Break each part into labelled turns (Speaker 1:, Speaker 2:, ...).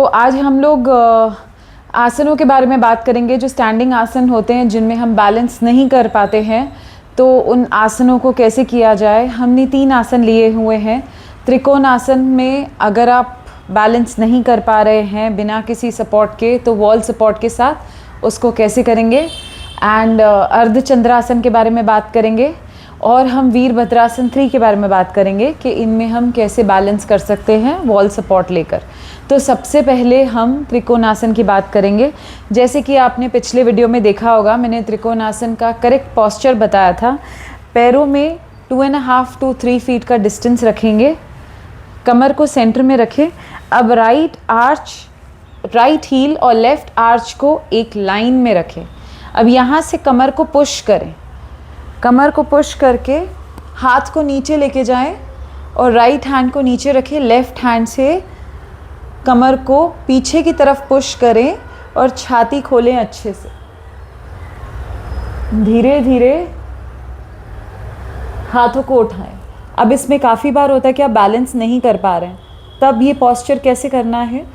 Speaker 1: आज हम लोग आसनों के बारे में बात करेंगे जो स्टैंडिंग आसन होते हैं जिनमें हम बैलेंस नहीं कर पाते हैं, तो उन आसनों को कैसे किया जाए। हमने 3 आसन लिए हुए हैं। त्रिकोण आसन में अगर आप बैलेंस नहीं कर पा रहे हैं बिना किसी सपोर्ट के, तो वॉल सपोर्ट के साथ उसको कैसे करेंगे। एंड अर्धचंद्रासन के बारे में बात करेंगे और हम वीरभद्रासन 3 के बारे में बात करेंगे कि इनमें हम कैसे बैलेंस कर सकते हैं वॉल सपोर्ट लेकर। तो सबसे पहले हम त्रिकोणासन की बात करेंगे। जैसे कि आपने पिछले वीडियो में देखा होगा, मैंने त्रिकोणासन का करेक्ट पोस्चर बताया था। पैरों में 2.5 to 3 फीट का डिस्टेंस रखेंगे, कमर को सेंटर में रखें। अब राइट हील और लेफ्ट आर्च को एक लाइन में रखें। अब यहाँ से कमर को पुश करें, कमर को पुश करके हाथ को नीचे लेके जाएं और राइट हैंड को नीचे रखें। लेफ्ट हैंड से कमर को पीछे की तरफ पुश करें और छाती खोलें अच्छे से। धीरे धीरे हाथों को उठाएं। अब इसमें काफ़ी बार होता है कि आप बैलेंस नहीं कर पा रहे हैं, तब ये पोस्चर कैसे करना है।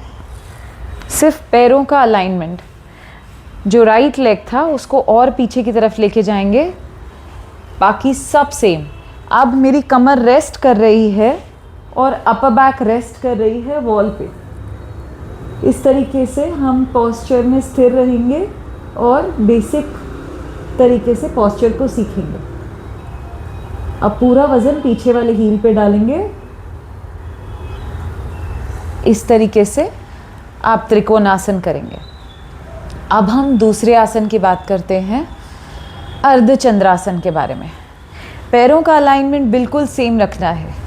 Speaker 1: सिर्फ पैरों का अलाइनमेंट, जो राइट लेग था उसको और पीछे की तरफ लेके जाएंगे, बाकी सब सेम। अब मेरी कमर रेस्ट कर रही है और अपर बैक रेस्ट कर रही है वॉल पे। इस तरीके से हम पोस्चर में स्थिर रहेंगे और बेसिक तरीके से पोस्चर को सीखेंगे। अब पूरा वज़न पीछे वाले हील पे डालेंगे। इस तरीके से आप त्रिकोणासन करेंगे। अब हम दूसरे आसन की बात करते हैं, अर्धचंद्रासन के बारे में। पैरों का अलाइनमेंट बिल्कुल सेम रखना है।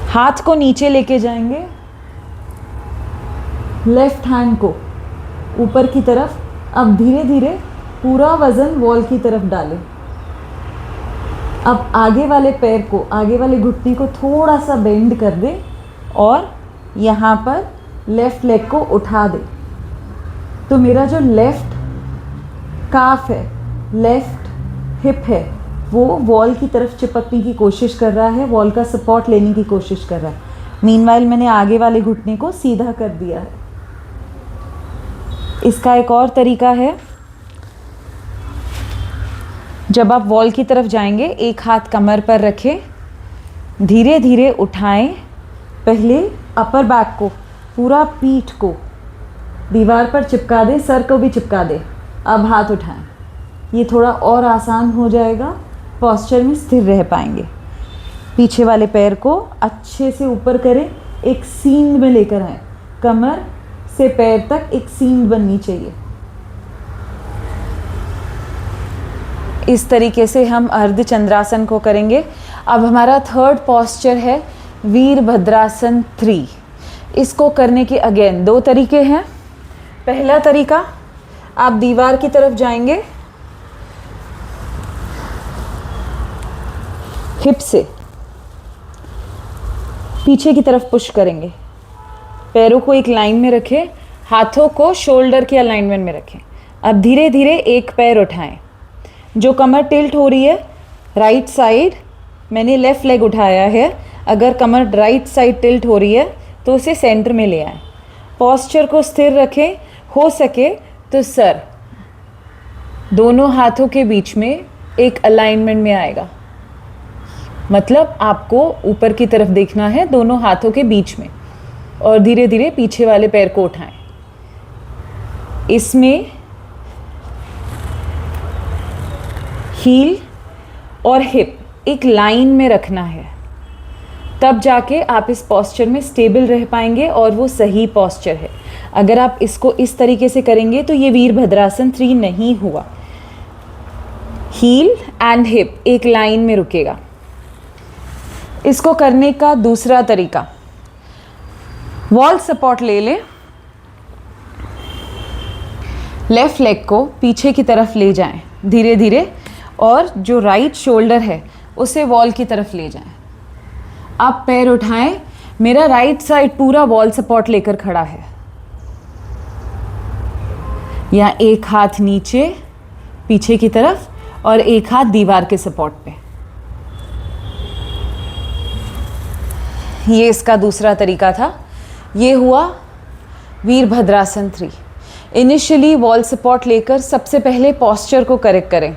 Speaker 1: हाथ को नीचे लेके जाएंगे, लेफ्ट हैंड को ऊपर की तरफ। अब धीरे धीरे पूरा वज़न वॉल की तरफ डालें। अब आगे वाले पैर को, आगे वाले घुटने को थोड़ा सा बेंड कर दें और यहाँ पर लेफ़्ट लेग को उठा दें। तो मेरा जो लेफ़्ट काफ है, लेफ़्ट हिप है, वो वॉल की तरफ चिपकने की कोशिश कर रहा है, वॉल का सपोर्ट लेने की कोशिश कर रहा है। मीनवाइल मैंने आगे वाले घुटने को सीधा कर दिया है। इसका एक और तरीका है, जब आप वॉल की तरफ जाएंगे एक हाथ कमर पर रखें, धीरे धीरे उठाएं। पहले अपर बैक को, पूरा पीठ को दीवार पर चिपका दें, सर को भी चिपका दें। अब हाथ उठाएं, ये थोड़ा और आसान हो जाएगा, पोस्चर में स्थिर रह पाएंगे। पीछे वाले पैर को अच्छे से ऊपर करें, एक सींग में लेकर आएं। कमर से पैर तक एक सींग बननी चाहिए। इस तरीके से हम अर्धचंद्रासन को करेंगे। अब हमारा थर्ड पोस्चर है वीरभद्रासन 3। इसको करने के अगेन 2 तरीके हैं। पहला तरीका, आप दीवार की तरफ जाएंगे, हिप से पीछे की तरफ पुश करेंगे। पैरों को एक लाइन में रखें, हाथों को शोल्डर के अलाइनमेंट में रखें। अब धीरे धीरे एक पैर उठाएं। जो कमर टिल्ट हो रही है राइट साइड, मैंने लेफ़्ट लेग उठाया है। अगर कमर राइट साइड टिल्ट हो रही है तो उसे सेंटर में ले आएं। पोस्चर को स्थिर रखें। हो सके तो सर दोनों हाथों के बीच में एक अलाइनमेंट में आएगा, मतलब आपको ऊपर की तरफ देखना है दोनों हाथों के बीच में। और धीरे धीरे पीछे वाले पैर को उठाएं। इसमें हील और हिप एक लाइन में रखना है, तब जाके आप इस पोस्चर में स्टेबल रह पाएंगे और वो सही पोस्चर है। अगर आप इसको इस तरीके से करेंगे तो ये वीरभद्रासन 3 नहीं हुआ। हील एंड हिप एक लाइन में रुकेगा। इसको करने का दूसरा तरीका, वॉल सपोर्ट ले लें, लेफ्ट लेग को पीछे की तरफ ले जाएं धीरे धीरे, और जो राइट शोल्डर है उसे वॉल की तरफ ले जाएं। आप पैर उठाएं। मेरा राइट साइड पूरा वॉल सपोर्ट लेकर खड़ा है। यहाँ एक हाथ नीचे पीछे की तरफ और एक हाथ दीवार के सपोर्ट पे। ये इसका दूसरा तरीका था। ये हुआ वीरभद्रासन 3। इनिशियली वॉल सपोर्ट लेकर सबसे पहले पोस्चर को करेक्ट करें।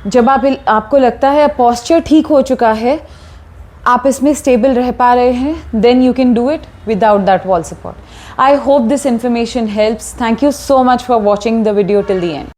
Speaker 1: जब आपको लगता है अब पोस्चर ठीक हो चुका है, आप इसमें स्टेबल रह पा रहे हैं, then you can do it without that wall support. I hope this information helps. Thank you so much for watching the video till the end.